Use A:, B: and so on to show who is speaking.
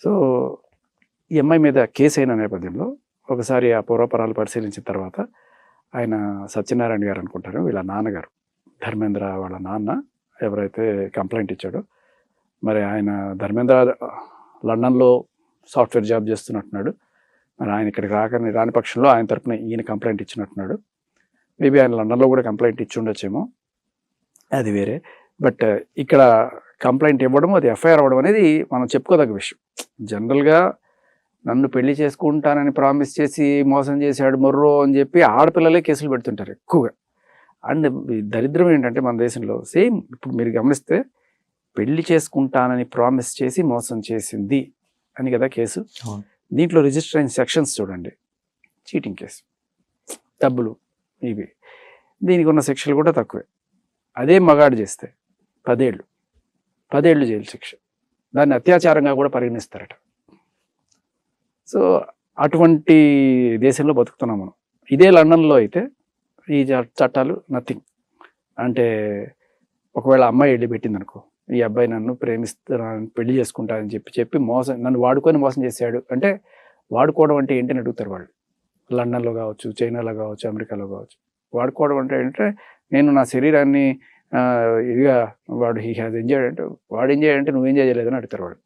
A: So ఈ అమ్మాయి మీద కేసు అయిన నేపథ్యంలో ఒకసారి ఆ పూర్వపరాలు పరిశీలించిన తర్వాత ఆయన సత్యనారాయణ గారు అనుకుంటారు, వీళ్ళ నాన్నగారు ధర్మేంద్ర వాళ్ళ నాన్న ఎవరైతే కంప్లైంట్ ఇచ్చాడో, మరి ఆయన ధర్మేంద్ర లండన్లో సాఫ్ట్వేర్ జాబ్ చేస్తున్నట్టున్నాడు. మరి ఆయన ఇక్కడికి రాని పక్షంలో ఆయన తరపున ఈయన కంప్లైంట్ ఇచ్చినట్టున్నాడు. మేబీ ఆయన లండన్లో కూడా కంప్లైంట్ ఇచ్చి ఉండొచ్చేమో, అది వేరే. బట్ ఇక్కడ కంప్లైంట్ ఇవ్వడం, అది ఎఫ్ఐఆర్ అవ్వడం అనేది మనం చెప్పుకోదగ్గ విషయం. జనరల్గా నన్ను పెళ్లి చేసుకుంటానని ప్రామిస్ చేసి మోసం చేశాడు మొర్రో అని చెప్పి ఆడపిల్లలే కేసులు పెడుతుంటారు ఎక్కువగా. అండ్ దరిద్రం ఏంటంటే మన దేశంలో సేమ్ ఇప్పుడు మీరు గమనిస్తే పెళ్లి చేసుకుంటానని ప్రామిస్ చేసి మోసం చేసింది అని కదా కేసు. దీంట్లో రిజిస్టర్ అయిన సెక్షన్స్ చూడండి, చీటింగ్ కేసు, డబ్బులు, ఇవి. దీనికి ఉన్న శిక్షలు కూడా తక్కువే. అదే మగాడు చేస్తే 10 ఏళ్ళు జైలు శిక్ష, దాన్ని అత్యాచారంగా కూడా పరిగణిస్తారట. సో అటువంటి దేశంలో బతుకుతున్నాం మనం. ఇదే లండన్లో అయితే ఈ చట్టాలు నథింగ్. అంటే ఒకవేళ అమ్మాయి వెళ్ళి పెట్టింది అనుకో, ఈ అబ్బాయి నన్ను ప్రేమిస్తున్నాను, పెళ్లి చేసుకుంటానని చెప్పి నన్ను వాడుకొని మోసం చేశాడు అంటే, వాడుకోవడం అంటే ఏంటని అడుగుతారు వాళ్ళు. లండన్లో కావచ్చు, చైనాలో కావచ్చు, అమెరికాలో కావచ్చు. వాడుకోవడం అంటే ఏంటంటే, నేను నా శరీరాన్ని ఇదిగా వాడు హీ హ్యాజ్ ఎంజాయ్డ్ అంటే, వాడు ఎంజాయ్ అంటే నువ్వు ఎంజాయ్ చేయలేదని అడుగుతారు వాళ్ళు.